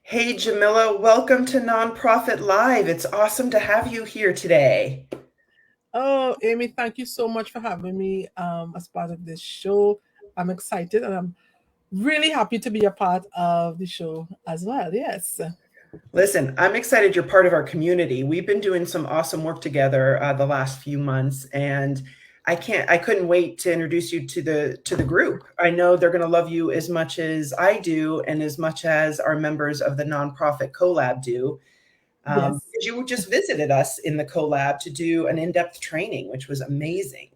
Hey, Jamila, welcome to Nonprofit Live. It's awesome to have you here today. Oh, Amy, thank you so much for having me as part of this show. I'm excited and I'm really happy to be a part of the show as well. Yes. Listen, I'm excited you're part of our community. We've been doing some awesome work together the last few months, and I couldn't wait to introduce you to the group. I know they're going to love you as much as I do, and as much as our members of the nonprofit collab do. Yes. Because you just visited us in the collab to do an in-depth training, which was amazing.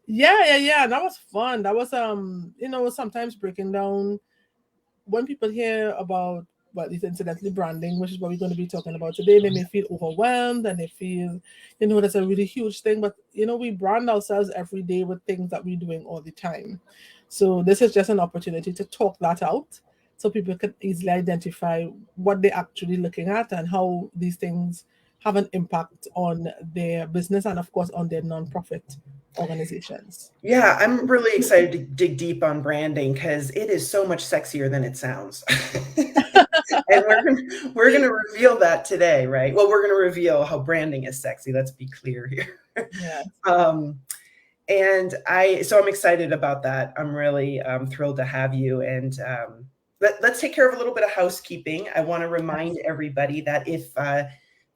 Yeah. That was fun. That was sometimes breaking down when people hear about it's incidentally branding, which is what we're going to be talking about today, they may feel overwhelmed and they feel, that's a really huge thing. But we brand ourselves every day with things that we're doing all the time. So this is just an opportunity to talk that out so people can easily identify what they're actually looking at and how these things have an impact on their business and of course on their nonprofit organizations. Yeah, I'm really excited to dig deep on branding because it is so much sexier than it sounds. And we're gonna reveal that today, right? Well, we're gonna reveal how branding is sexy. Let's be clear here. Yeah. Um, so I'm excited about that. I'm really thrilled to have you. And let's take care of a little bit of housekeeping. I want to remind everybody that if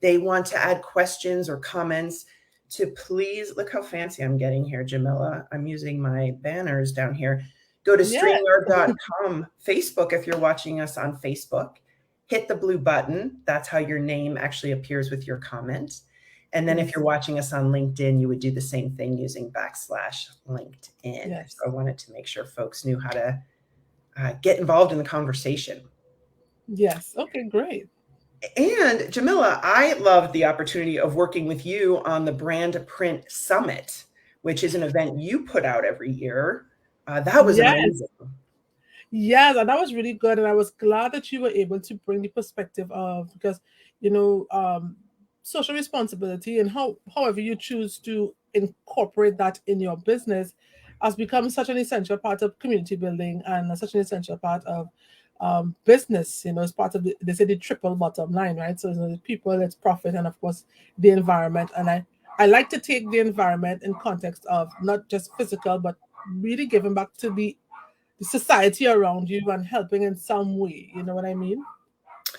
they want to add questions or comments, to please look how fancy I'm getting here, Jamila. I'm using my banners down here. Go to Yeah. StreamYard.com, Facebook, if you're watching us on Facebook. Hit the blue button. That's how your name actually appears with your comment. And then if Yes. you're watching us on LinkedIn, you would do the same thing using /LinkedIn. Yes. So I wanted to make sure folks knew how to get involved in the conversation. Yes. Okay, great. And Jamila, I loved the opportunity of working with you on the Brand Print Summit, which is an event you put out every year. That was Yes. amazing. Yes, and that was really good. And I was glad that you were able to bring the perspective of because, you know, um, social responsibility and however you choose to incorporate that in your business has become such an essential part of community building and such an essential part of business. It's part of they say the triple bottom line, right? So the people, it's profit, and of course the environment. And I like to take the environment in context of not just physical, but really giving back to the society around you and helping in some way. You know what I mean?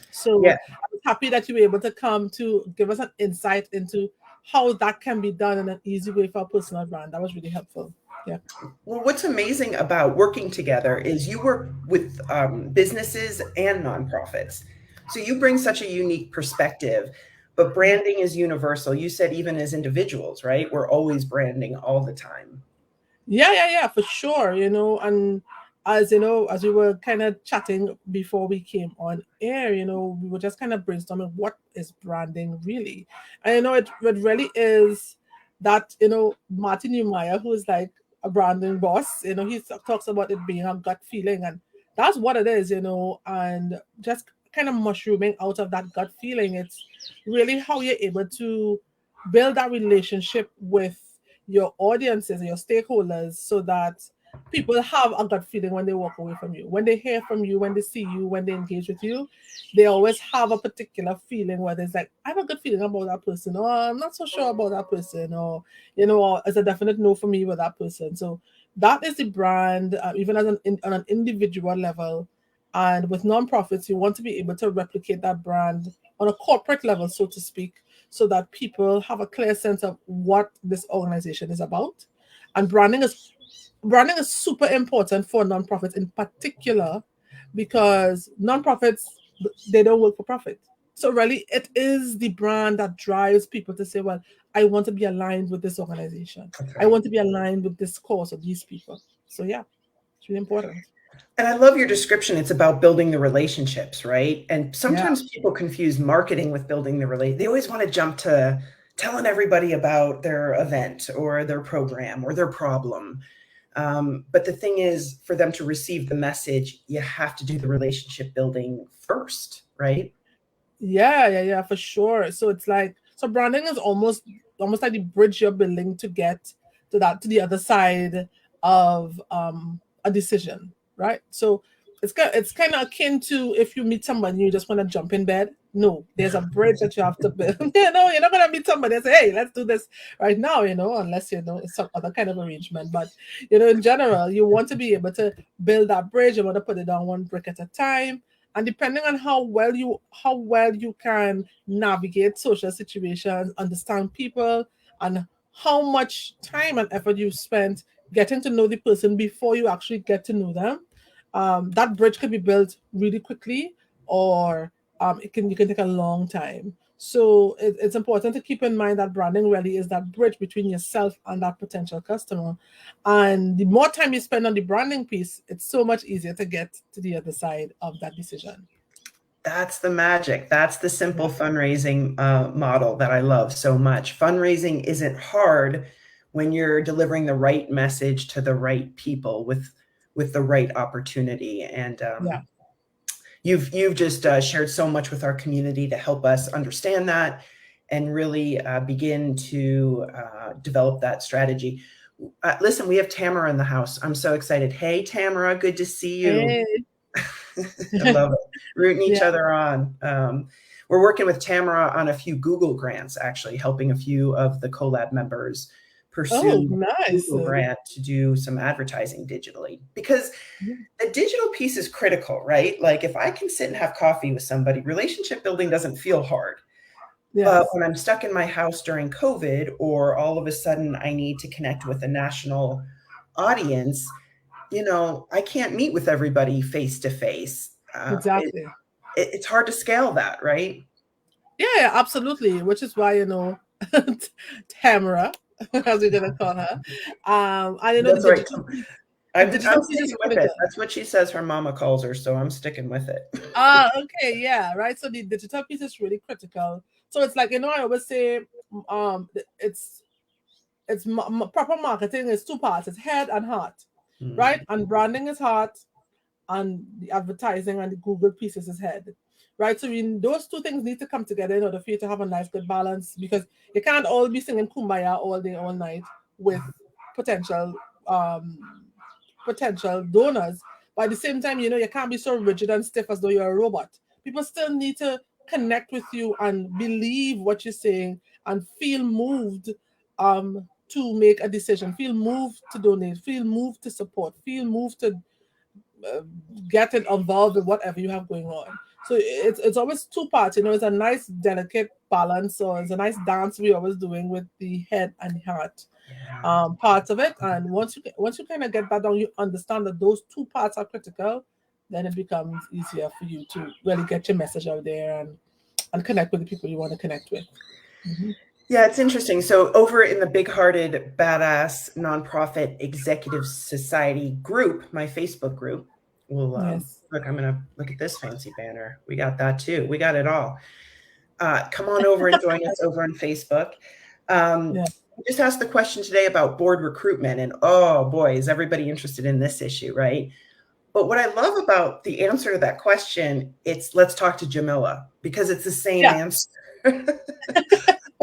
So Yeah. I was happy that you were able to come to give us an insight into how that can be done in an easy way for a personal brand. That was really helpful. Yeah. Well, what's amazing about working together is you work with businesses and nonprofits. So you bring such a unique perspective, but branding is universal. You said even as individuals, right? We're always branding all the time. Yeah, for sure. And as we were kind of chatting before we came on air, we were just kind of brainstorming what is branding really. And it really is that, Martin Neumeier, who is like a branding boss, he talks about it being a gut feeling, and that's what it is, and just kind of mushrooming out of that gut feeling. It's really how you're able to build that relationship with your audiences and your stakeholders so that people have a gut feeling when they walk away from you. When they hear from you, when they see you, when they engage with you, they always have a particular feeling where it's like, I have a good feeling about that person, or I'm not so sure about that person, or, or it's a definite no for me with that person. So that is the brand, even on an individual level. And with nonprofits, you want to be able to replicate that brand on a corporate level, so to speak, so that people have a clear sense of what this organization is about. And branding is super important for nonprofits in particular because nonprofits, they don't work for profit. So really it is the brand that drives people to say, well, I want to be aligned with this organization. That's I right. want to be aligned with this cause of these people. So yeah, it's really important. And I love your description. It's about building the relationships, right? And Yeah. sometimes people confuse marketing with building the relate. They always want to jump to telling everybody about their event or their program or their problem. But the thing is, for them to receive the message, you have to do the relationship building first, right? Yeah, for sure. So it's like so branding is almost like the bridge you're building to get to the other side of a decision, right? So it's kind of akin to if you meet somebody you just want to jump in bed. No, there's a bridge that you have to build. You're not gonna meet somebody and say, "Hey, let's do this right now," unless it's some other kind of arrangement. But in general, you want to be able to build that bridge. You want to put it down one brick at a time. And depending on how well you can navigate social situations, understand people, and how much time and effort you spent getting to know the person before you actually get to know them, that bridge can be built really quickly, or you can take a long time. So it's important to keep in mind that branding really is that bridge between yourself and that potential customer. And the more time you spend on the branding piece, it's so much easier to get to the other side of that decision. That's the magic. That's the simple Yeah, fundraising model that I love so much. Fundraising isn't hard when you're delivering the right message to the right people with the right opportunity. And yeah, you've just shared so much with our community to help us understand that and really begin to develop that strategy. Listen, we have Tamara in the house. I'm so excited. Hey, Tamara, good to see you. hey. I love it. Rooting each Yeah. other on. We're working with Tamara on a few Google grants, actually, helping a few of the collab members Oh, pursue nice. Google grant to do some advertising digitally. Because the digital piece is critical, right? Like if I can sit and have coffee with somebody, relationship building doesn't feel hard. But Yes, when I'm stuck in my house during COVID, or all of a sudden I need to connect with a national audience, I can't meet with everybody face to face. exactly. It's hard to scale that, right? Yeah, yeah, absolutely. Which is why, Tamara, as we're gonna call her. And the That's right. the I'm digital piece is sticking with it. critical. That's what she says her mama calls her, so I'm sticking with it. Okay, yeah, right. So the digital piece is really critical. So it's like, I always say, it's proper marketing is two parts. It's head and heart, right? Mm. And branding is heart, and the advertising and the Google pieces is head. Right. So those two things need to come together in order for you to have a nice good balance, because you can't all be singing kumbaya all day, all night with potential um potential donors. But at the same time, you can't be so rigid and stiff as though you're a robot. People still need to connect with you and believe what you're saying and feel moved to make a decision, feel moved to donate, feel moved to support, feel moved to uh, getting involved with whatever you have going on. So it's always two parts. It's a nice delicate balance, or it's a nice dance we're always doing with the head and heart Yeah. parts of it. And once you kind of get that down, you understand that those two parts are critical. Then it becomes easier for you to really get your message out there and connect with the people you want to connect with. Mhm. Yeah, it's interesting. So over in the Big Hearted Badass Nonprofit Executive Society group, my Facebook group, we'll Yes. look. I'm gonna look at this fancy banner. We got that too. We got it all. Come on over and join us over on Facebook. Yeah. We just asked the question today about board recruitment, and oh boy, is everybody interested in this issue, right? But what I love about the answer to that question, it's let's talk to Jamila, because it's the same Yeah. answer.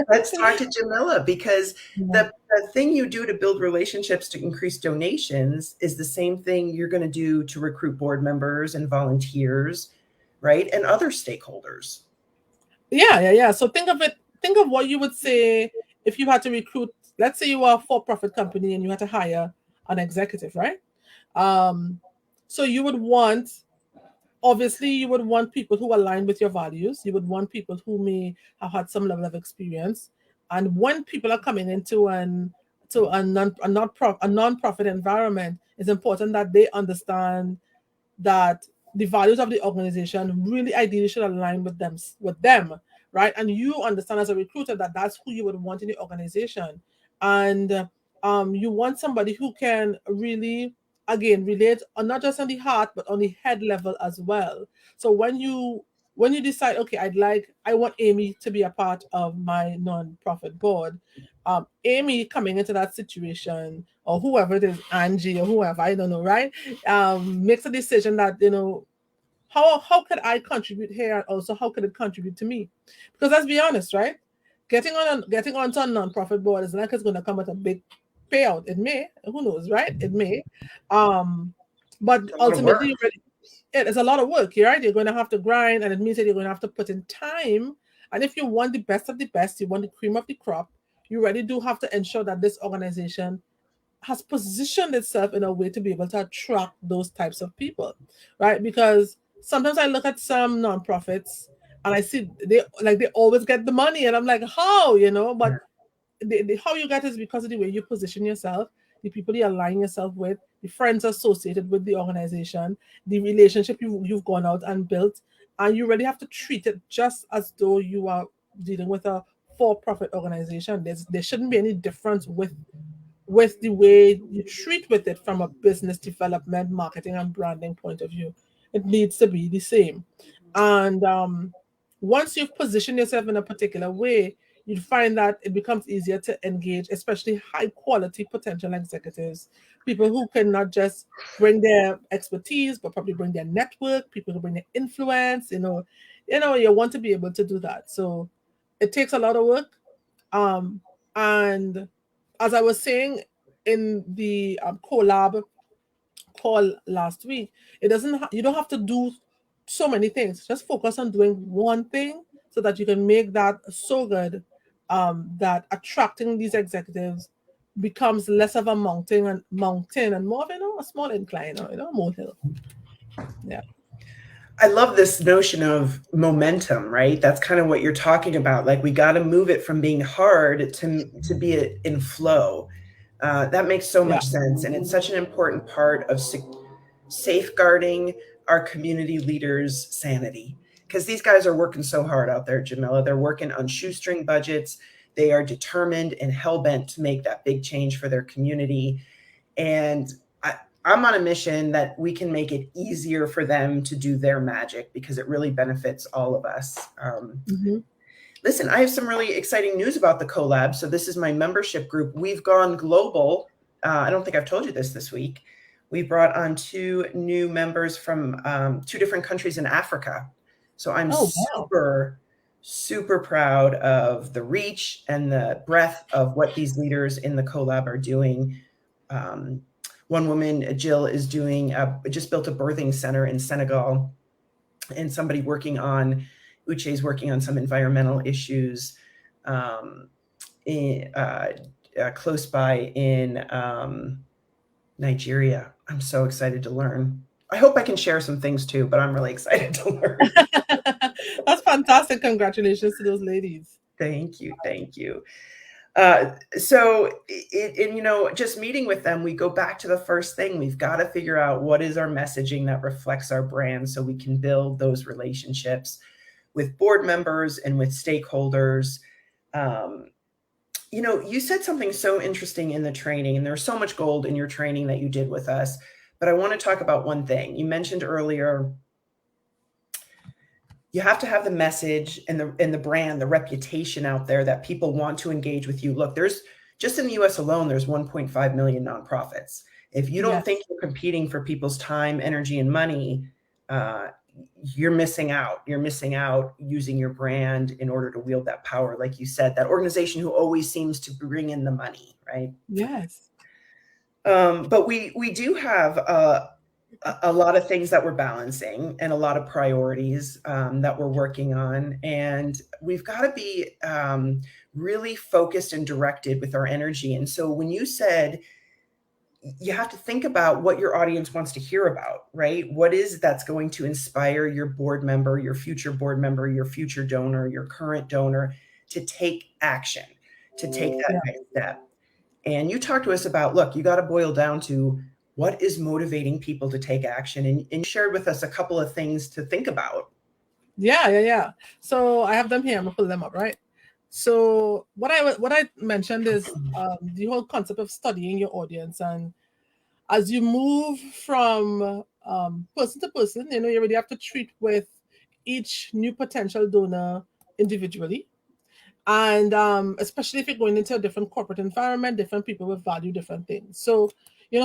Let's talk to Jamila, because Yeah. the thing you do to build relationships to increase donations is the same thing you're going to do to recruit board members and volunteers, right? And other stakeholders. Yeah, yeah, yeah. So think of what you would say if you had to recruit, let's say you are a for-profit company and you had to hire an executive, right? Um, so obviously you would want people who align with your values. You would want people who may have had some level of experience. And when people are coming into a non-profit environment, it's important that they understand that the values of the organization really ideally should align with them, right? And you understand as a recruiter that that's who you would want in the organization. And you want somebody who can really, again, relate on not just on the heart but on the head level as well. So when you decide, okay, I want Amy to be a part of my non-profit board, Amy coming into that situation, or whoever it is, Angie or whoever, I don't know, right? Makes a decision that, how could I contribute here, and also how could it contribute to me? Because let's be honest, right? Getting onto a nonprofit board is not like it's going to come with a big payout. It may, who knows, right? It may, um, but It's a lot of ultimately, work. it's a lot of work. You're right. You're going to have to grind, and it means that you're going to have to put in time. And if you want the best of the best, you want the cream of the crop, you really do have to ensure that this organization has positioned itself in a way to be able to attract those types of people, right? Because sometimes I look at some nonprofits and I see they always get the money, and I'm like, how, But how you get is because of the way you position yourself, the people you align yourself with, the friends associated with the organization, the relationship you've gone out and built, and you really have to treat it just as though you are dealing with a for-profit organization. There shouldn't be any difference with the way you treat with it from a business development, marketing, and branding point of view. It needs to be the same. And once you've positioned yourself in a particular way, you find that it becomes easier to engage, especially high quality potential executives, people who can not just bring their expertise, but probably bring their network, people who bring their influence. You want to be able to do that. So it takes a lot of work. And as I was saying in the collab call last week, you don't have to do so many things. Just focus on doing one thing so that you can make that so good that attracting these executives becomes less of a mountain and more of a small incline or molehill. Yeah. I love this notion of momentum, right? That's kind of what you're talking about. Like we got to move it from being hard to be in flow. That makes so Yeah. much sense, and it's such an important part of safeguarding our community leaders' sanity. Because these guys are working so hard out there, Jamila. They're working on shoestring budgets. They are determined and hell bent to make that big change for their community. And I'm on a mission that we can make it easier for them to do their magic because it really benefits all of us. Mm-hmm. Listen, I have some really exciting news about the collab. So this is my membership group. We've gone global. I don't think I've told you this week. We brought on 2 new members from 2 different countries in Africa. So I'm Wow. super proud of the reach and the breadth of what these leaders in the collab are doing. One woman, Jill, is just built a birthing center in Senegal, and somebody Uche is working on some environmental issues close by in Nigeria. I'm so excited to learn. I hope I can share some things too, but I'm really excited to learn. That's fantastic. Congratulations to those ladies. Thank you. Just meeting with them, we go back to the first thing. We've got to figure out what is our messaging that reflects our brand so we can build those relationships with board members and with stakeholders. You said something so interesting in the training, and there's so much gold in your training that you did with us, but I want to talk about one thing. You mentioned earlier, you have to have the message and the brand, the reputation out there that people want to engage with you. Look, there's just in the US alone, there's 1.5 million nonprofits. If you don't think you're competing for people's time, energy, and money, you're missing out. You're missing out using your brand in order to wield that power. Like you said, that organization who always seems to bring in the money, right? Yes. But we do have a lot of things that we're balancing and a lot of priorities that we're working on. And we've got to be really focused and directed with our energy. And so when you said you have to think about what your audience wants to hear about, right? What is that's going to inspire your board member, your future donor, your current donor to take action, to take that next step. And you talked to us about, look, you got to boil down to what is motivating people to take action. And you shared with us a couple of things to think about. Yeah. So I have them here. I'm gonna pull them up, right? So what I mentioned is the whole concept of studying your audience, and as you move from person to person, you really have to treat with each new potential donor individually. And especially if you're going into a different corporate environment, different people will value different things. So,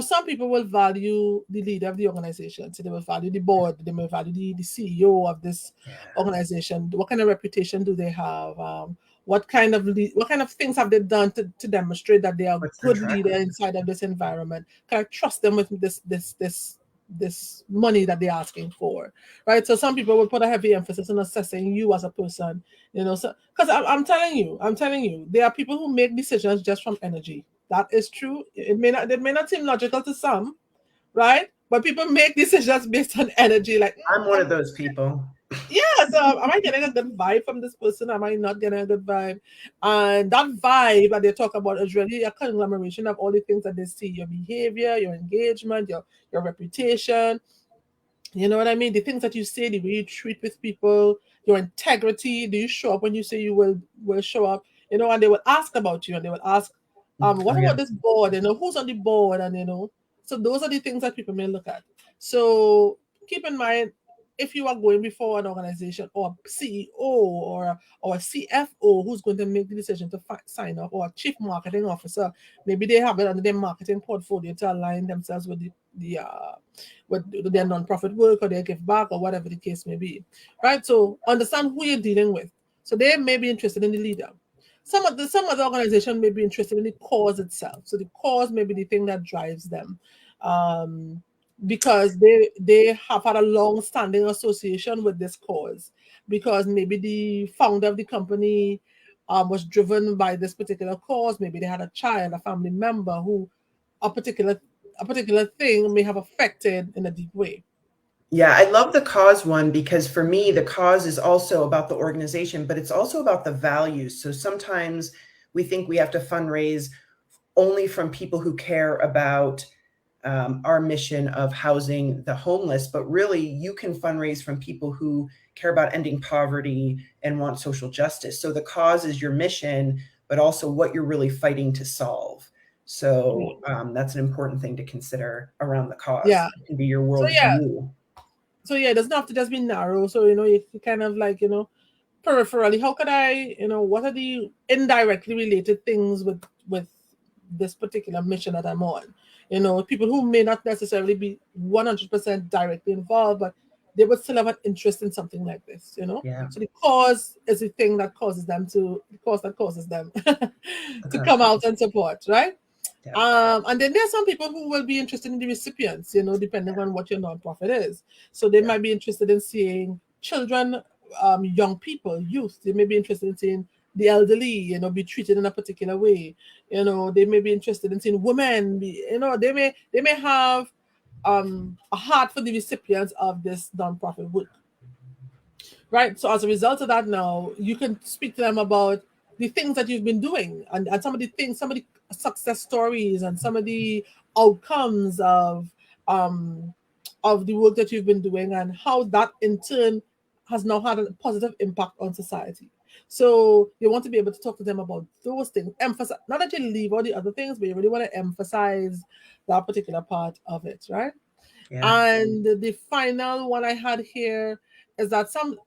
some people will value the leader of the organization. So they will value the board, they may value the CEO of this organization. What kind of reputation do they have? What kind of things have they done to demonstrate that they are a good leader inside of this environment? Can I trust them with this this money that they're asking for, right? So some people will put a heavy emphasis on assessing you as a person, so because I'm telling you, there are people who make decisions just from energy. That is true. It may not seem logical to some, right? But people make decisions based on energy, like I'm one of those people. yeah, so am I getting a good vibe from this person? Am I not getting a good vibe? And that vibe that they talk about is really a conglomeration of all the things that they see: your behavior, your engagement, your reputation. You know what I mean? The things that you say, the way you treat with people, your integrity. Do you show up when you say you will show up? And they will ask about you, and they will ask, what Oh, yeah. about this board? Who's on the board? And so those are the things that people may look at. So keep in mind, if you are going before an organization or a CEO or a CFO who's going to make the decision to sign up, or a chief marketing officer, maybe they have it under their marketing portfolio to align themselves with with their nonprofit work or their give back or whatever the case may be, right? So understand who you're dealing with. So they may be interested in the leader. Some other organization may be interested in the cause itself. So the cause may be the thing that drives them, um, because they have had a long-standing association with this cause. Because maybe the founder of the company was driven by this particular cause. Maybe they had a child, a family member who a particular a particular thing may have affected in a deep way. Yeah, I love the cause one because for me, the cause is also about the organization, but it's also about the values. So sometimes we think we have to fundraise only from people who care about our mission of housing the homeless, but really you can fundraise from people who care about ending poverty and want social justice. So the cause is your mission, but also what you're really fighting to solve. So that's an important thing to consider around the cause. Yeah. It can be your So yeah. worldview. So yeah, it doesn't have to just be narrow. So you kind of like peripherally. How could I? What are the indirectly related things with this particular mission that I'm on? People who may not necessarily be 100% directly involved, but they would still have an interest in something like this. Yeah. So the cause is the thing that causes them the cause that causes them to Okay. come out and support, right? Yeah. And then there are some people who will be interested in the recipients, depending on what your nonprofit is. So they Yeah. might be interested in seeing children, young people, youth. They may be interested in seeing the elderly, be treated in a particular way. They may be interested in seeing women. They may have a heart for the recipients of this nonprofit work. Right. So as a result of that, now you can speak to them about the things that you've been doing, and some of the success stories and some of the outcomes of the work that you've been doing, and how that in turn has now had a positive impact on society. So you want to be able to talk to them about those things. Emphasize, not that you leave all the other things, but you really want to emphasize that particular part of it, right? Yeah. And the final one I had here is that some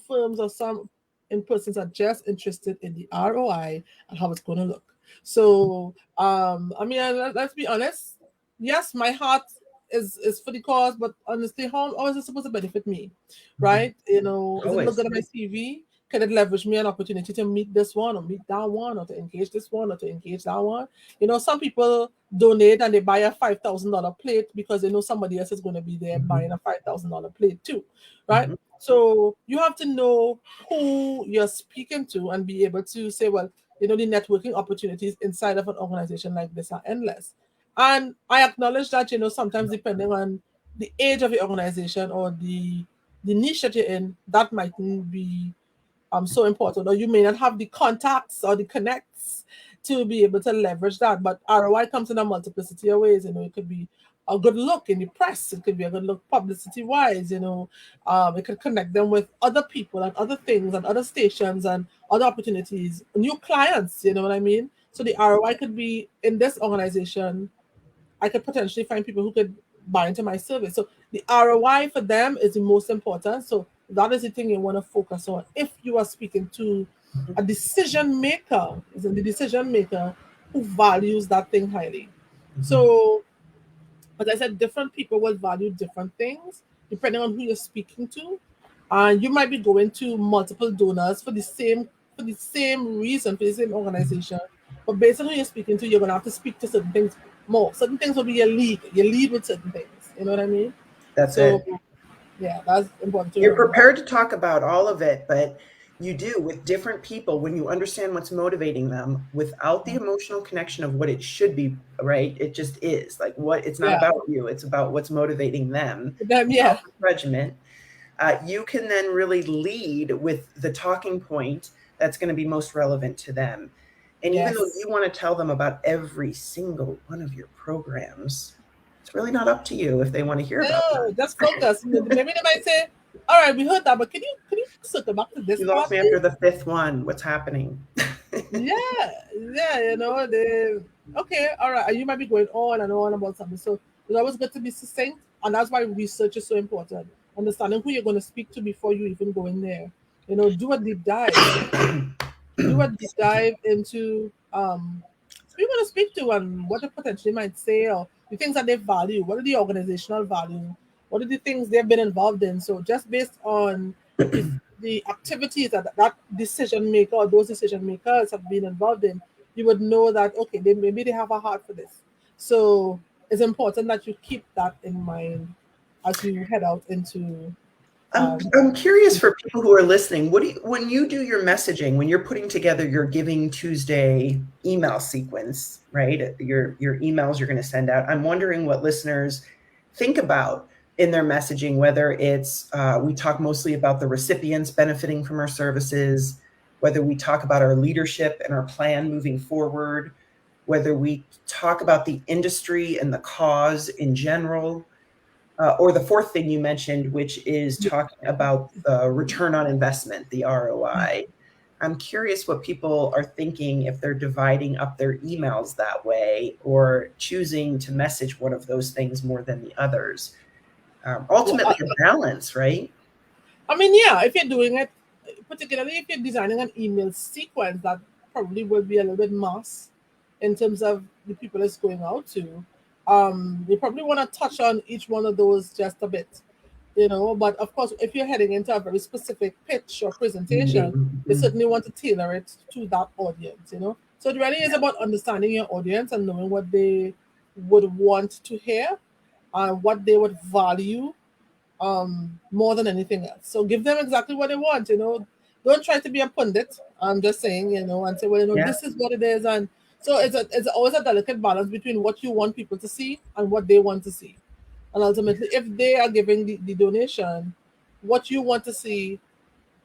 firms or some in persons are just interested in the ROI and how it's going to look. So I mean, let's be honest. Yes, my heart is for the cause, but honestly, how is it supposed to benefit me, Mhm. right? Is it look Always. good on my CV? Can it leverage me an opportunity to meet this one or meet that one, or to engage this one or to engage that one? Some people donate and they buy a $5,000 plate because they know somebody else is going to be there buying Mhm. a $5,000 plate too, right? Mhm. So you have to know who you're speaking to and be able to say, well, the networking opportunities inside of an organization like this are endless. And I acknowledge that, sometimes depending on the age of the organization or the niche that you're in, that mightn't be so important, or you may not have the contacts or the connects to be able to leverage that. But ROI comes in a multiplicity of ways. It could be a good look in the press, it could be a good look publicity wise. It could connect them with other people and other things and other stations and other opportunities, new clients. You know what I mean? So the ROI could be in this organization. I could potentially find people who could buy into my service. So the ROI for them is the most important. So that is the thing you want to focus on. If you are speaking to a decision maker, is the decision maker who values that thing highly. Mhm. So as I said, different people will value different things depending on who you're speaking to. And you might be going to multiple donors for the same reason, for the same organization. But based on who you're speaking to, you're gonna have to speak to certain things more. Certain things will be your lead. You lead with certain things. You know what I mean? That's So it. yeah, that's important to You're remember. prepared to talk about all of it, but you do with different people when you understand what's motivating them without the emotional connection of what it should be, right? It just is like what it's not Yeah, about you, it's about what's motivating them them, without yeah, the regiment. You can then really lead with the talking point that's going to be most relevant to them. And even though yes. you want to tell them about every single one of your programs, it's really not up to you if they want to hear about No, that. just focus. Maybe they might say, "All right, we heard that, but can you circle back to this You lost part, me after please?" the fifth one. What's happening? Yeah, yeah, they okay, all right. You might be going on and on about something. So it's always good to be succinct, and that's why research is so important. Understanding who you're going to speak to before you even go in there. Do a deep dive. Do a deep dive into who you're going to speak to and what they potentially might say or the things that they value. What are the organizational values? What are the things they've been involved in? So just based on the the activities that decision maker or those decision makers have been involved in, you would know that okay, maybe they have a heart for this. So it's important that you keep that in mind as you head out into um, I'm curious for people who are listening. What do you, when you do your messaging, when you're putting together your Giving Tuesday email sequence, right? Your emails you're going to send out. I'm wondering what listeners think about in their messaging. Whether it's we talk mostly about the recipients benefiting from our services, whether we talk about our leadership and our plan moving forward, whether we talk about the industry and the cause in general, or the fourth thing you mentioned, which is talking about the return on investment, the ROI. I'm curious what people are thinking if they're dividing up their emails that way or choosing to message one of those things more than the others. well, Ultimately, a balance, right? I mean, yeah, if you're doing it, particularly if you're designing an email sequence, that probably will be a little bit mass in terms of the people it's going out to. You probably want to touch on each one of those just a bit. But of course, if you're heading into a very specific pitch or presentation, you Mm-hmm. certainly want to tailor it to that audience. So it really is about understanding your audience and knowing what they would want to hear and what they would value more than anything else. So give them exactly what they want. Don't try to be a pundit. I'm just saying, and say, well, Yeah, this is what it is. And so it's always a delicate balance between what you want people to see and what they want to see. And ultimately, if they are giving the donation, what you want to see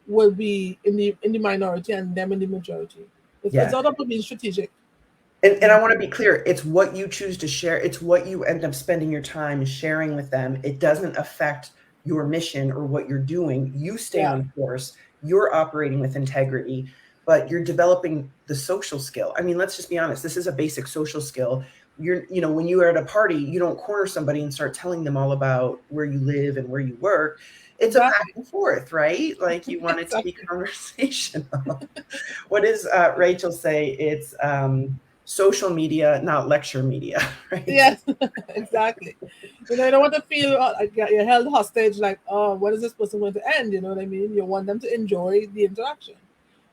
will be in the minority and them in the majority. It's yeah. all about being strategic. And I want to be clear, it's what you choose to share. It's what you end up spending your time sharing with them. It doesn't affect your mission or what you're doing. You stay Yeah, on course. You're operating with integrity, but you're developing the social skill. I mean, let's just be honest. This is a basic social skill. When you are at a party, you don't corner somebody and start telling them all about where you live and where you work. It's a back exactly. and forth, right? Like you want it to be Exactly. conversational. What does Rachel say? It's social media, not lecture media, right? Yes, exactly. You don't want to feel like you're held hostage, like, oh, when is this person going to end? You know what I mean? You want them to enjoy the interaction.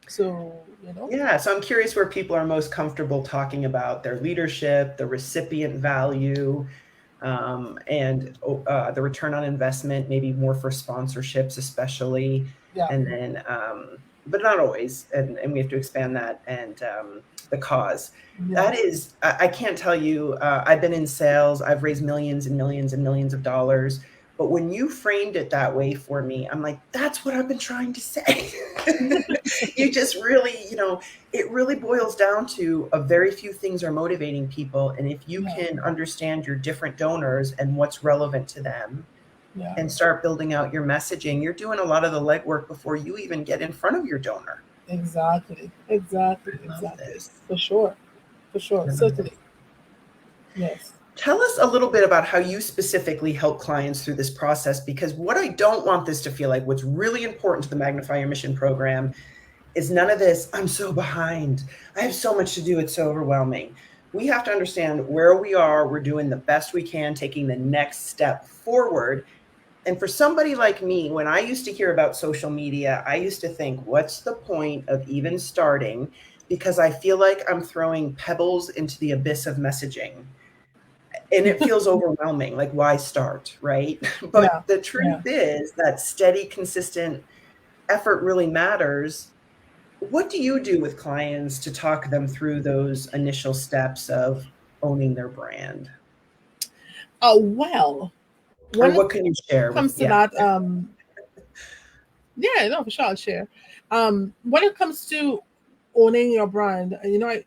So. Yeah, so I'm curious where people are most comfortable talking about their leadership, the recipient value, and the return on investment, maybe more for sponsorships, especially, Yeah, and then, but not always, and we have to expand that, and the cause. That yes. is, I can't tell you, I've been in sales, I've raised millions and millions and millions of dollars, but when you framed it that way for me, I'm like, that's what I've been trying to say. You just really, it really boils down to a very few things are motivating people. And if you Yeah, can understand your different donors and what's relevant to them yeah. and start building out your messaging, you're doing a lot of the legwork before you even get in front of your donor. Exactly. Exactly. I love Exactly. this. For sure. For sure. I love this. Certainly. Yes. Tell us a little bit about how you specifically help clients through this process, because what I don't want this to feel like, what's really important to the Magnify Your Mission program is none of this, I'm so behind. I have so much to do. It's so overwhelming. We have to understand where we are. We're doing the best we can, taking the next step forward. And for somebody like me, when I used to hear about social media, I used to think, what's the point of even starting? Because I feel like I'm throwing pebbles into the abyss of messaging. and it feels overwhelming. Like, why start, right? Yeah, But the truth yeah. is that steady, consistent effort really matters. What do you do with clients to talk them through those initial steps of owning their brand? Well, Or when it what can you share with, comes to yeah. that, yeah, no, for sure, I'll share. When it comes to owning your brand, I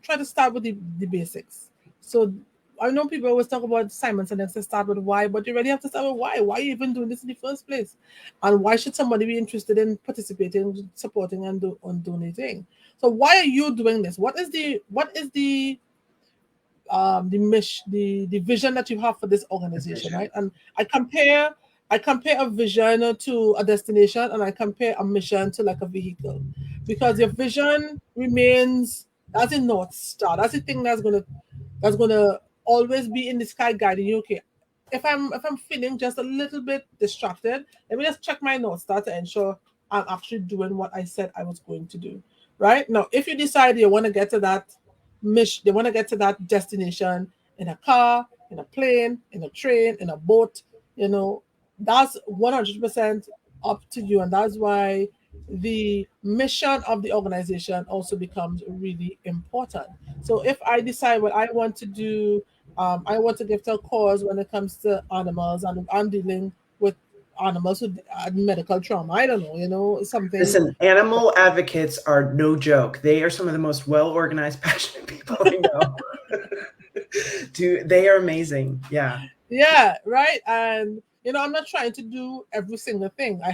try to start with the basics. So I know people always talk about Simons and then say start with why, but you really have to start with why. Why are you even doing this in the first place? And why should somebody be interested in participating, supporting, and donating? So why are you doing this? What is the mission, the vision that you have for this The organization, vision. right? And I compare a vision to a destination, and I compare a mission to like a vehicle, because your vision remains, that's a north star. That's the thing that's gonna always be in the sky guiding you. Okay, if I'm feeling just a little bit distracted, let me just check my north star to ensure I'm actually doing what I said I was going to do. Right now, if you decide you want to get to that mission, they want to get to that destination in a car, in a plane, in a train, in a boat, that's 100% up to you. And that's why the mission of the organization also becomes really important. So if I decide what I want to do, I want to give to a cause when it comes to animals, and I'm dealing with animals with medical trauma. I don't know, something. Listen, animal advocates are no joke. They are some of the most well-organized, passionate people I know. They are amazing. Yeah. Yeah, right. And I'm not trying to do every single thing. I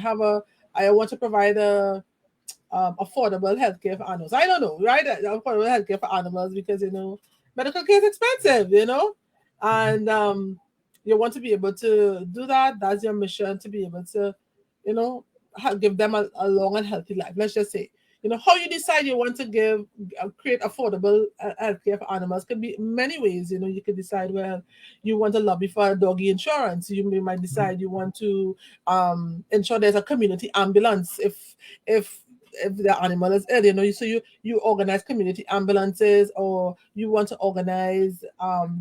want to provide a affordable healthcare for animals. I don't know, right? Affordable healthcare for animals, because medical care is expensive, and you want to be able to do that. That's your mission, to be able to, you know, give them a long and healthy life. Let's just say, how you decide you want to create affordable healthcare for animals could be many ways. You could decide, well, you want to lobby for doggy insurance. Might decide you want to ensure there's a community ambulance if the animal is ill, so you organize community ambulances, or you want to organize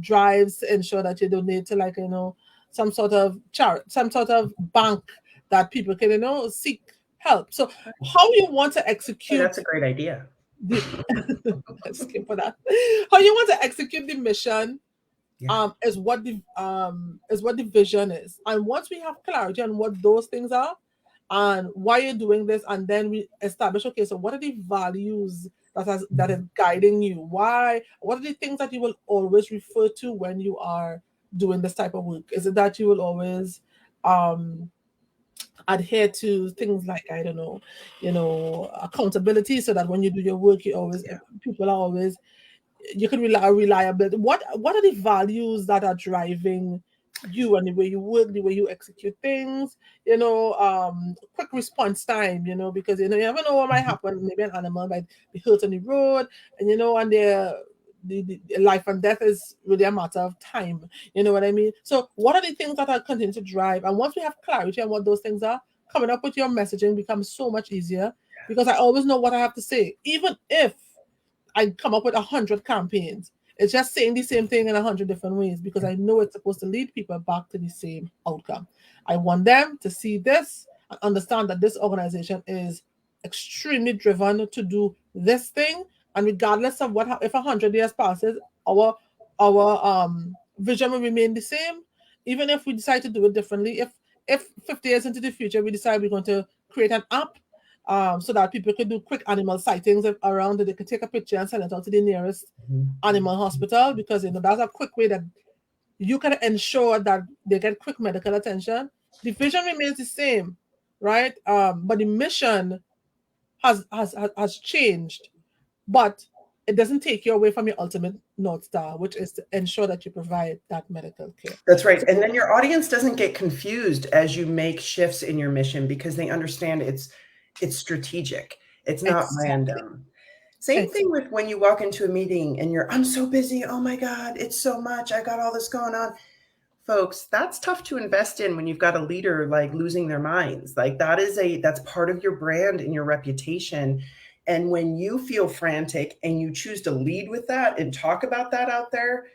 drives to ensure that you donate to, like, some sort of bank that people can seek help. So how you want to Hey, that's execute a great idea. the skip for that, how you want to execute the mission, Yeah. is what the vision is. And once we have clarity on what those things are and why you're doing this, and then we establish, okay, so what are the values that is guiding you? What are the things that you will always refer to when you are doing this type of work? Is it that you will always um adhere to things like, I don't know, accountability, so that when you do your work, Yeah. people are always, you can rely on reliability. What are the values that are driving you, and the way you work, the way you execute things? Quick response time. Because you never know what might Mhm. happen. Maybe an animal might be hurt on the road, and and the life and death is really a matter of time. You know what I mean? So, what are the things that are continuing to drive? And once we have clarity on what those things are, coming up with your messaging becomes so much easier, because I always know what I have to say, even if I come up with 100 campaigns. It's just saying the same thing in 100 different ways, because I know it's supposed to lead people back to the same outcome. I want them to see this and understand that this organization is extremely driven to do this thing, and regardless of what, if 100 years passes, our vision will remain the same. Even if we decide to do it differently, if 50 years into the future we decide we're going to create an app, so that people could do quick animal sightings around it. They could take a picture and send it out to the nearest Mhm. animal hospital, because that's a quick way that you can ensure that they get quick medical attention. The vision remains the same, right? But the mission has changed, but it doesn't take you away from your ultimate North Star, which is to ensure that you provide that medical care. That's right. So And then your audience doesn't get confused as you make shifts in your mission, because they understand it's strategic. It's not exactly, random. Same thing exactly. with when you walk into a meeting and I'm so busy. Oh my God, it's so much. I got all this going on. Folks, that's tough to invest in when you've got a leader like losing their minds. Like that's part of your brand and your reputation. And when you feel frantic and you choose to lead with that and talk about that out there,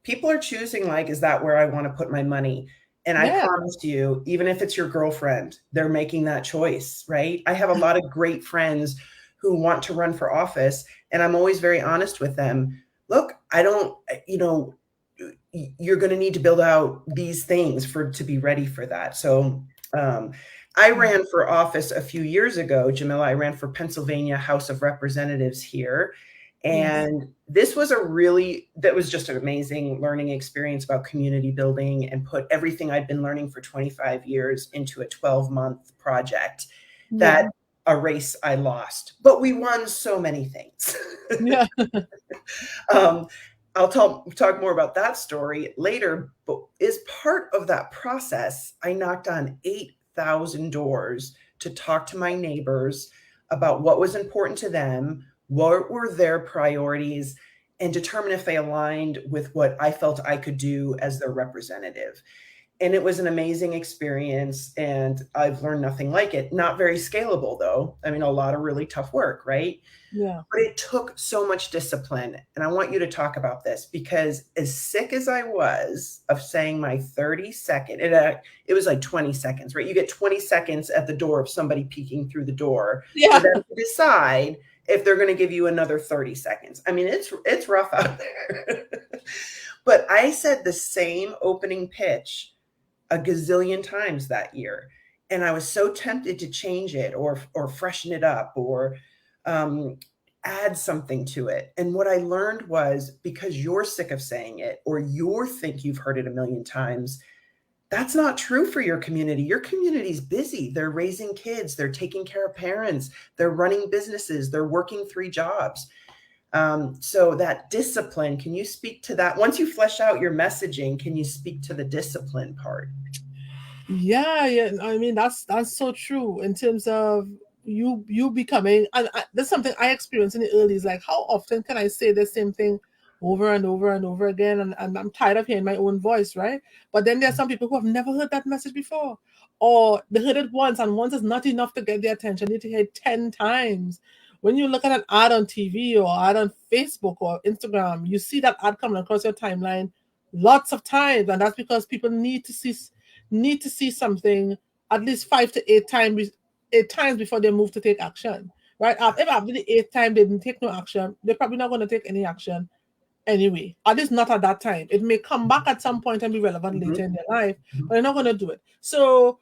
people are choosing, like, is that where I want to put my money? And I Yeah. promise you, even if it's your girlfriend, they're making that choice, right? I have a lot of great friends who want to run for office, and I'm always very honest with them. Look, I don't, you're going to need to build out these things for to be ready for that. So, I ran for office a few years ago, Jamila. I ran for Pennsylvania House of Representatives here. Yes. And this was that was just an amazing learning experience about community building, and put everything I'd been learning for 25 years into a 12-month project Yeah. that a race I lost, but we won so many things. Yeah. um, I'll talk more about that story later, but as part of that process, I knocked on 8,000 doors to talk to my neighbors about what was important to them, what were their priorities, and determine if they aligned with what I felt I could do as their representative. And it was an amazing experience, and I've learned nothing like it. Not very scalable, though. I mean, a lot of really tough work, right? Yeah. But it took so much discipline. And I want you to talk about this, because as sick as I was of saying my 30-second, it was like 20 seconds, right? You get 20 seconds at the door of somebody peeking through the door for Yeah. them to decide if they're going to give you another 30 seconds. I mean, it's rough out there. But I said the same opening pitch a gazillion times that year. And I was so tempted to change it, or freshen it up, or um, add something to it. And what I learned was, because you're sick of saying it, or you think you've heard it a million times, that's not true for your community. Your community's busy. They're raising kids, they're taking care of parents, they're running businesses, they're working 3 jobs. So that discipline, can you speak to that? Once you flesh out your messaging, can you speak to the discipline part? Yeah, yeah. I mean, that's so true in terms of you becoming. And that's something I experienced in the early. Is like, how often can I say the same thing over and over and over again? And I'm tired of hearing my own voice, right? But then there are some people who have never heard that message before, or they heard it once, and once is not enough to get their attention. They need to hear it 10 times. When you look at an ad on TV or ad on Facebook or Instagram, you see that ad coming across your timeline lots of times, and that's because people need to see something at least 5 to 8 times before they move to take action. Right? If after the 8th time they didn't take no action, they're probably not going to take any action anyway. At least not at that time. It may come back at some point and be relevant later Mhm. in their life, but they're not going to do it. So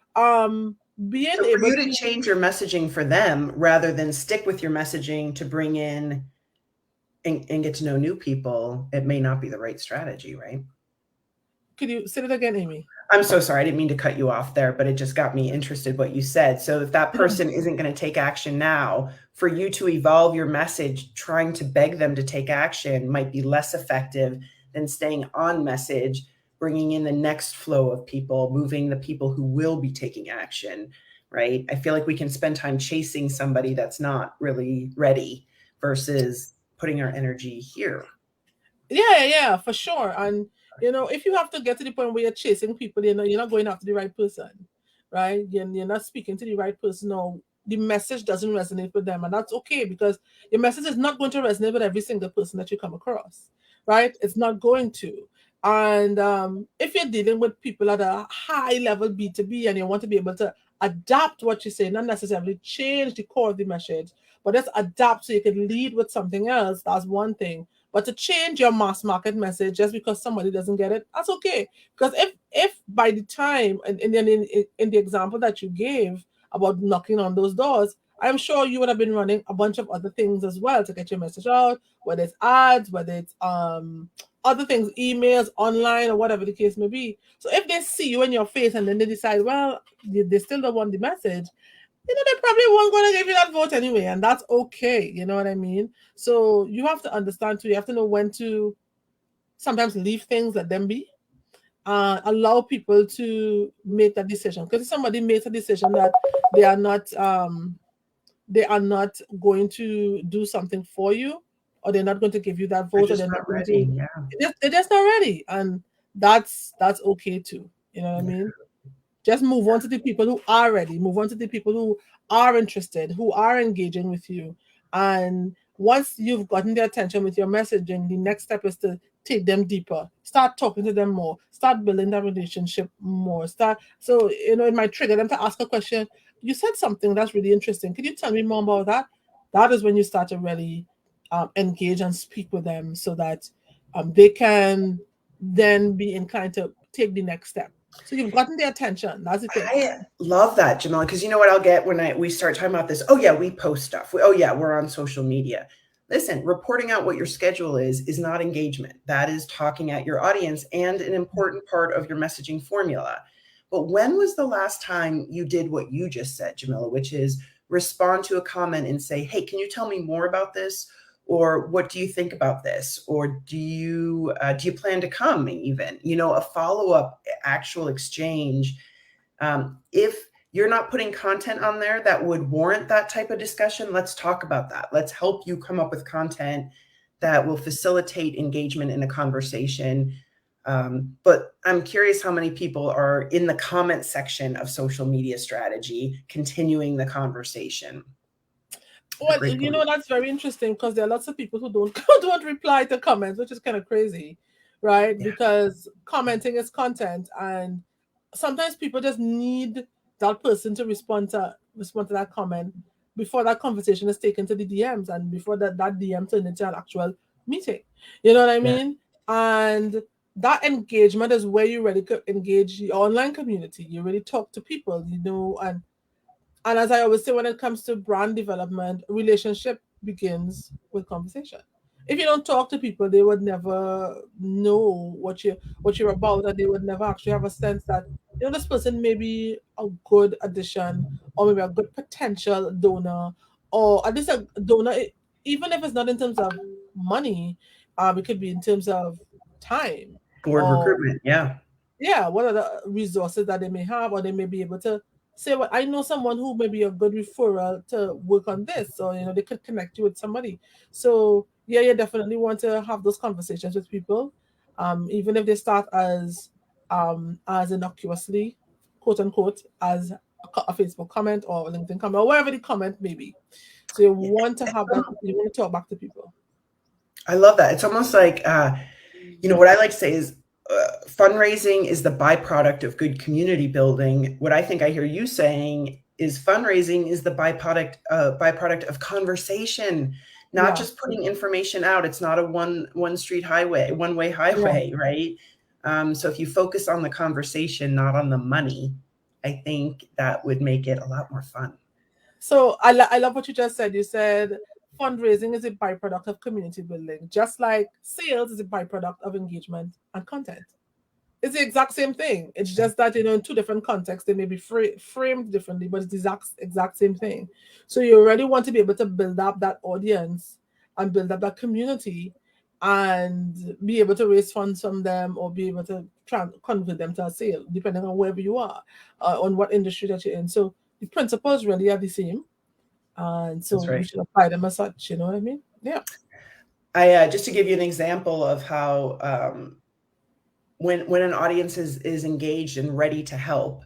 being So for able you to to change your messaging for them, rather than stick with your messaging to bring in and get to know new people, it may not be the right strategy, right? could you say it again, Amy? I'm so sorry. I didn't mean to cut you off there, but it just got me interested what you said. So if that person isn't going to take action now, for you to evolve your message, trying to beg them to take action might be less effective than staying on message, bringing in the next flow of people, moving the people who will be taking action, right? I feel like we can spend time chasing somebody that's not really ready versus putting our energy here. Yeah, yeah, for sure. And if you have to get to the point where you're chasing people, you're not going after the right person, right? You're not speaking to the right person, or the message doesn't resonate with them, and that's okay, because your message is not going to resonate with every single person that you come across, right? It's not going to. And if you're dealing with people at a high level B2B, and you want to be able to adapt what you say, not necessarily change the core of the message, but just adapt so you can lead with something else, that's one thing. But to change your mass market message just because somebody doesn't get it, that's okay. Because if by the time, and then in the example that you gave about knocking on those doors, I'm sure you would have been running a bunch of other things as well to get your message out, whether it's ads, whether it's other things, emails, online, or whatever the case may be. So if they see you in your face and then they decide, well, they still don't want the message, they probably weren't going to give you that vote anyway, and that's okay. You know what I mean? So you have to understand too. You have to know when to sometimes leave things, let them be, allow people to make that decision. Because if somebody makes a decision that they are not, they are not going to do something for you, or they're not going to give you that They're vote, or just they're not not going ready. to, Yeah. they're just not ready, and that's okay too. You know what I mean? Just move on to the people who are ready. Move on to the people who are interested, who are engaging with you. And once you've gotten their attention with your messaging, the next step is to take them deeper, start talking to them more, start building that relationship more. Start so it might trigger them to ask a question. You said something that's really interesting. Can you tell me more about that? That is when you start to really engage and speak with them so that they can then be inclined to take the next step. So you've gotten their attention. That's the thing. I love that, Jamila, because you know what I'll get when we start talking about this. Oh yeah, we post stuff. Oh yeah, we're on social media. Listen, reporting out what your schedule is not engagement. That is talking at your audience and an important part of your messaging formula. But when was the last time you did what you just said, Jamila, which is respond to a comment and say, "Hey, can you tell me more about this?" Or what do you think about this? Or do you plan to come? Even a follow up, actual exchange. If you're not putting content on there that would warrant that type of discussion, let's talk about that. Let's help you come up with content that will facilitate engagement in a conversation. But I'm curious how many people are in the comment section of social media strategy, continuing the conversation. A Well, great point. that's very interesting because there are lots of people who don't don't reply to comments, which is kind of crazy, right? Yeah, Because commenting is content, and sometimes people just need that person to respond to that comment before that conversation is taken to the DMs and before that DM turns into an actual meeting. You know what I yeah, mean? And that engagement is where you really engage the online community. You really talk to people, and as I always say, when it comes to brand development, relationship begins with conversation. If you don't talk to people, they would never know what you're about, and they would never actually have a sense that this person may be a good addition, or maybe a good potential donor, or at least a donor, even if it's not in terms of money, it could be in terms of time, board or recruitment. Yeah, yeah, what are the resources that they may have, or they may be able to say, well, I know someone who may be a good referral to work on this, or they could connect you with somebody. So yeah, you definitely want to have those conversations with people, even if they start as innocuously, quote unquote, as a Facebook comment or a LinkedIn comment or wherever the comment may be. So you want to have that, you want to talk back to people. I love that. It's almost like what I like to say is fundraising is the byproduct of good community building. What I think I hear you saying is fundraising is the byproduct of conversation, not Yeah, just putting information out. It's not a one way yeah. highway, right? So if you focus on the conversation, not on the money, I think that would make it a lot more fun. So I love what you just said. You said fundraising is a byproduct of community building, just like sales is a byproduct of engagement and content. It's the exact same thing. It's just that in two different contexts they may be framed differently, but it's the exact same thing. So you already want to be able to build up that audience and build up that community, and be able to raise funds from them or be able to convert them to a sale, depending on wherever you are, on what industry that you're in. So the principles really are the same, and so That's we right. should apply them as such. You know what I mean? Yeah. I just to give you an example of how when an audience is engaged and ready to help,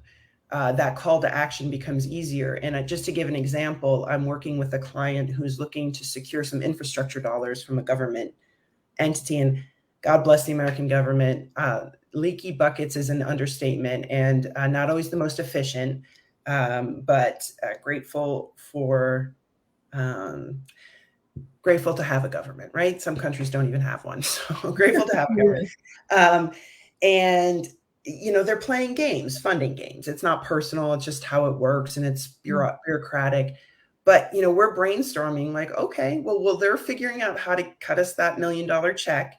that call to action becomes easier. And just to give an example, I'm working with a client who's looking to secure some infrastructure dollars from a government entity, and God bless the American government. Leaky buckets is an understatement, and not always the most efficient, but um, grateful to have a government, right? Some countries don't even have one. So grateful to have a government. Yes. Um, and they're playing games, funding games. It's not personal, it's just how it works, and it's bureaucratic. But we're brainstorming like, okay, well, they're figuring out how to cut us that $1 million check.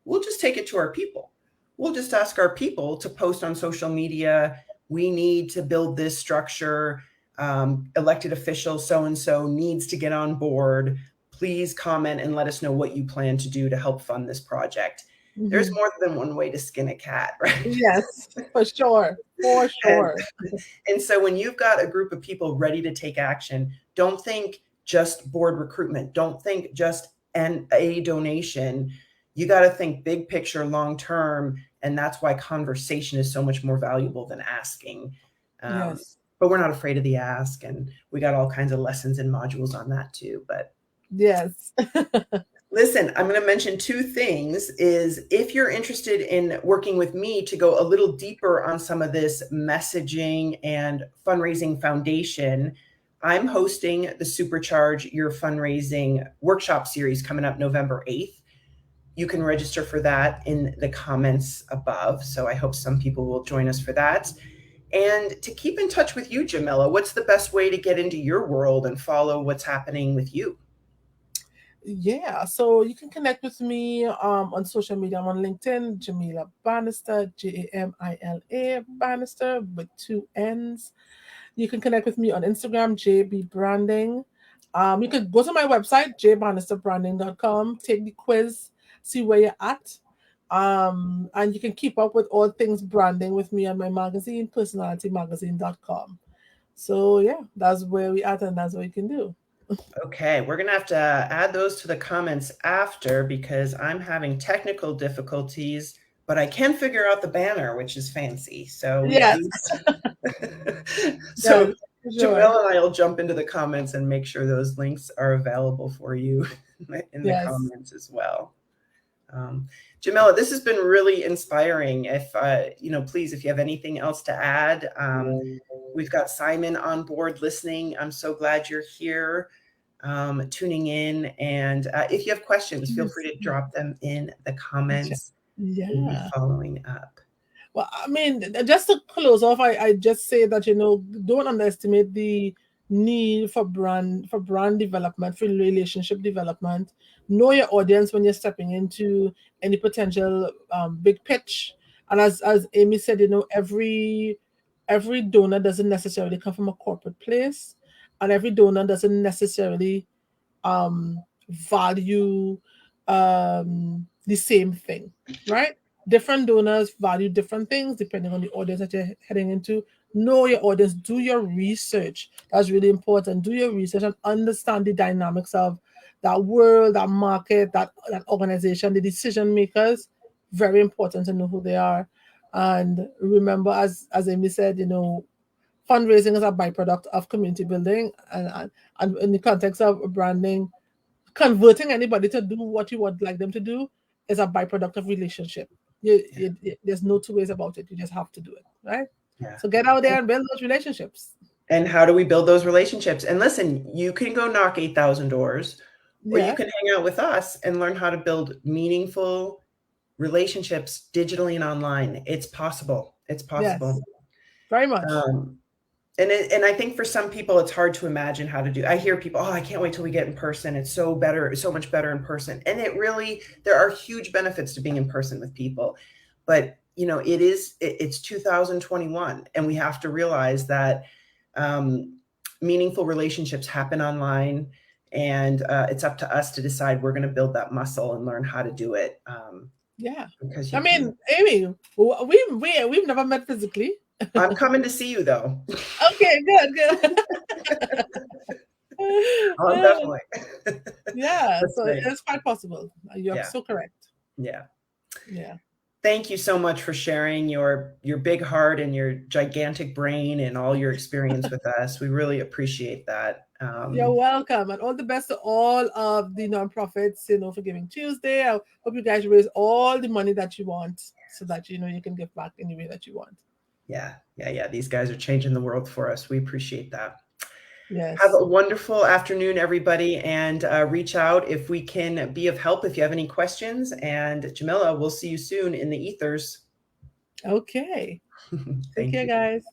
We'll just take it to our people. We'll just ask our people to post on social media. We need to build this structure. Elected official so and so needs to get on board. Please comment and let us know what you plan to do to help fund this project. There's Hmm. more than one way to skin a cat, right? Yes, for sure, for and sure. and so when you've got a group of people ready to take action, don't think just board recruitment. Don't think just a donation. You got to think big picture, long term, and that's why conversation is so much more valuable than asking. Yes. But we're not afraid of the ask, and we got all kinds of lessons and modules on that too. But Yes. Listen, I'm going to mention two things is if you're interested in working with me to go a little deeper on some of this messaging and fundraising foundation, I'm hosting the Supercharge Your Fundraising workshop series coming up November 8th. You can register for that in the comments above. So I hope some people will join us for that. And to keep in touch with you, Jamila, what's the best way to get into your world and follow what's happening with you? Yeah, so you can connect with me on social media. I'm on LinkedIn, Jamila Bannister, Jamila Bannister with two N's. You can connect with me on Instagram, JB Branding. You can go to my website, jbannisterbranding.com, take the quiz, see where you're at. And you can keep up with all things branding with me on my magazine, personalitymagazine.com. So yeah, that's where we at and that's what you can do. Okay, we're going to have to add those to the comments after because I'm having technical difficulties, but I can figure out the banner, which is fancy. So we at Yes, least. So yes, for sure. Jamila and I will jump into the comments and make sure those links are available for you in the Yes. comments as well. Jamila, this has been really inspiring. If please, if you have anything else to add, we've got Simon on board listening. I'm so glad you're here, tuning in. And if you have questions, feel free to drop them in the comments. We'll be Yeah. following up. Well, I mean, just to close off, I just say that don't underestimate the need for brand development, for relationship development. Know your audience when you're stepping into any potential big pitch. And as Amy said, every donor doesn't necessarily come from a corporate place, and every donor doesn't necessarily value the same thing, right? Different donors value different things depending on the audience that you're heading into. Know your audience, do your research. That's really important. Do your research and understand the dynamics of that world, that market, that organization, the decision makers. Very important to know who they are. And remember, as Amy said, fundraising is a byproduct of community building, and in the context of branding, converting anybody to do what you would like them to do is a byproduct of relationship. There's no two ways about it. You just have to do it, right? Yeah. So get out there and build those relationships. And how do we build those relationships? And listen, you can go knock 8,000 doors, or you Yeah. can hang out with us and learn how to build meaningful relationships digitally and online. It's possible. It's Yes. possible. Very much. Um, and I think for some people, it's hard to imagine how to do. I hear people, oh, I can't wait till we get in person. It's so better, it's so much better in person. And there are huge benefits to being in person with people. But it's 2021, and we have to realize that meaningful relationships happen online, and it's up to us to decide we're going to build that muscle and learn how to do it. Yeah. Because I you can. mean, Amy, we've never met physically. I'm coming to see you though. Okay, good. Oh, definitely. Yeah, That's so great. it's quite possible. You're Yeah. so correct. Yeah. Yeah. Thank you so much for sharing your big heart and your gigantic brain and all your experience with us. We really appreciate that. You're welcome, and all the best to all of the nonprofits, for Giving Tuesday. I hope you guys raise all the money that you want so that you can give back in the way that you want. Yeah. These guys are changing the world for us. We appreciate that. Have Yes. a wonderful afternoon, everybody, and reach out if we can be of help if you have any questions. And Jamila, we'll see you soon in the ethers. Okay. Take Thank care, you. guys.